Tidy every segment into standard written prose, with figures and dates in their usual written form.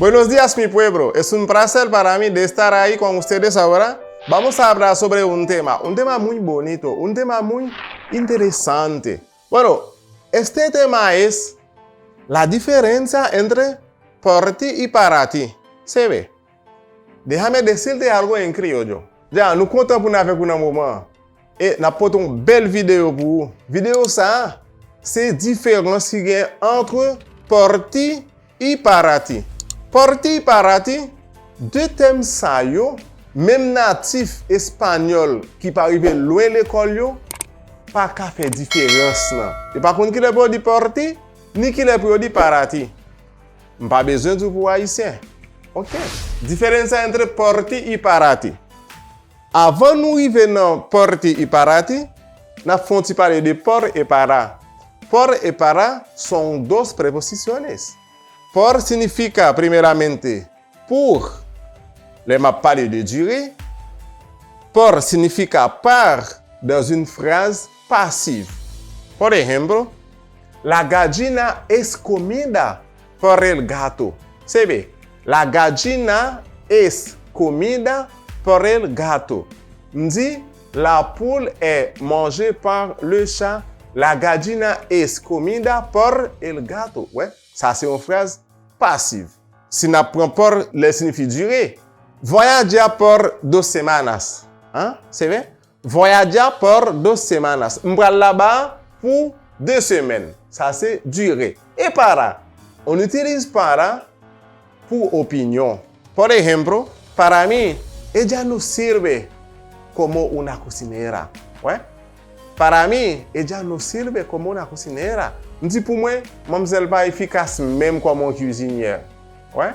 Buenos días, mi pueblo. Es un placer para mí de estar ahí con ustedes ahora. Vamos a hablar sobre un tema muy bonito, un tema muy interesante. Bueno, este tema es la diferencia entre por ti y para ti. ¿Se ve? Déjame decirte algo en criollo. Ya, nous comptons pour nous avec un moment. Et nous avons une belle vidéo pour vous. Vidéo ça, c'est différence qu'il y a entre pour ti et para ti. Pour ti et para ti, deux thèmes ça yo, même natif espagnol qui pas arrivé loin l'école yo, pas qu'à faire différence là. Et par contre, qui est pour dire pour ti, ni qui est pour dire para ti. Pas besoin de pour haïtien. OK. Différence entre pour ti et para ti. Avant nous arriver dans por ti et para ti, nous avons parlé de por et para. Por et para sont dos preposiciones. Por significa primeramente pour. Les m'a parlé de durée. Por significa par dans une phrase passive. Por ejemplo, la gallina es comida por el gato. Se ve, la gallina es comida por el gato. M'dit, la poule est mangée par le chat. La gallina es comida por el gato. Ouais, ça c'est une phrase passive. Si nous prenons por, le signifie durer. Voyager por 2 semanas. Hein? C'est vrai? Voyager por 2 semanas. M'pral là-bas pour 2 semaines. Ça c'est durer. Et para. On utilise para pour opinion. Por ejemplo, para mí, ella no sirve como una cocinera. Ouais? Para mí, ella no sirve como una cocinera. M'dit pour moi, mademoiselle pas efficace même comme une cuisinière. Ouais?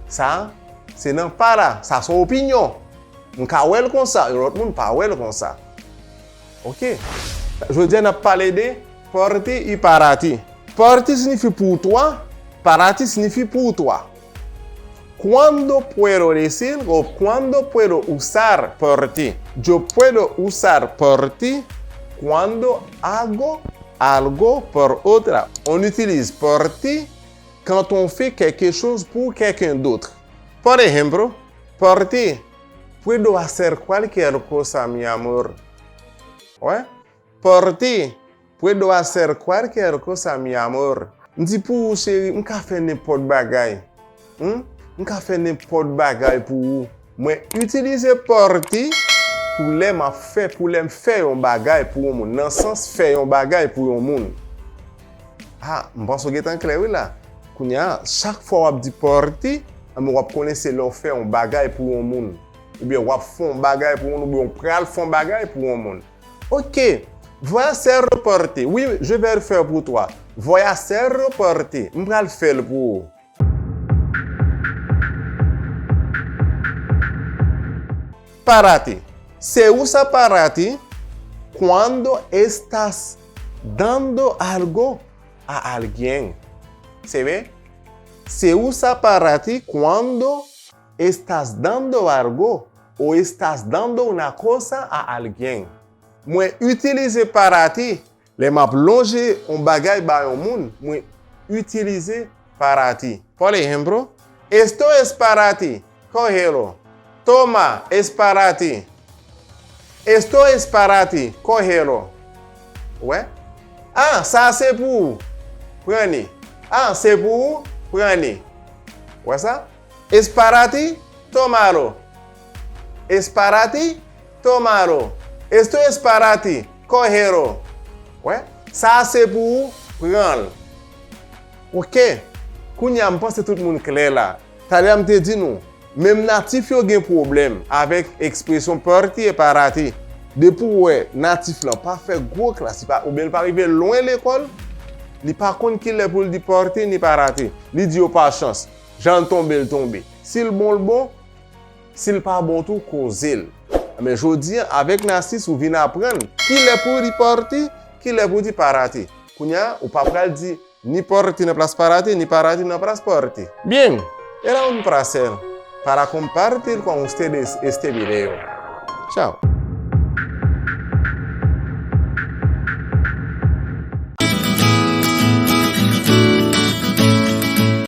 Ça, c'est non para. Ça, son opinion. M'ka wel comme ça, l'autre monde pas wel comme ça. OK? Je veux dire, on a parlé de por ti et para ti. Por ti signifie pour toi, para ti signifie pour toi. ¿Cuándo puedo decir o cuándo puedo usar por ti? Yo puedo usar por ti cuando hago algo por otra. On utilise por ti quand on fait quelque chose pour quelqu'un d'autre. Por ejemplo, por ti, puedo hacer cualquier cosa, mi amor. Ouais? Por ti, puedo hacer cualquier cosa, mi amor. M'di pour chérie, m'ka fait n'importe bagay. M'ka fait n'importe bagay pour vous. Moi, utiliser por ti pour les m'a fait pour les faire un bagay pour un monde. Dans le sens faire un bagay pour un monde. Ah, m'pense que c'est clair là. Kounya, chaque fois on dit por ti, on connaître leur faire un bagay pour un monde. Ou bien on fait un bagay pour un monde, ou bien on pral faire un bagay pour un monde. OK. Voy a hacer por ti. Oui, je vais le faire pour toi. Voy a hacer por ti. M'pral le faire pour. Para ti. Se usa para ti cuando estás dando algo a alguien. ¿Se ve? Se usa para ti cuando estás dando algo o estás dando una cosa a alguien. Moi, utiliser para ti, les m'a plongé un bagay ba un monde. Moi, utiliser para ti. Por ejemplo, esto es para ti. Cógelo. Toma, es para ti. Esto es para ti. Cógelo. Ouais? Ah, ça c'est pour. Prenez. Ah, c'est pour. Prenez. Ouais ça? Es para ti. Tomalo. Es para ti. Tomalo. Esto es para ti. Cógelo. Ouais? Ça c'est pour. Prendre. OK. Kounya m'pense tout le monde clair là. T'allais me dire nous. Même natif yo gen problème avec expression por ti et para ti. Depuis ouais, natif là pas fait gros classe, ou bien pas arriver loin l'école, li pas connait qui est pour le dire por ti ni para ti. Li dit yo pas chance. J'en tombe le tomber. S'il bon le bon, s'il pas bon tout causer. Mais je dis avec natif ou vient apprendre qui est pour dire por ti, qui est pour dire para ti. Kounya ou pas pral dire ni por ti na place para ti, ni para ti na place por ti. Bien, era un placer para compartir con ustedes este video. Chao.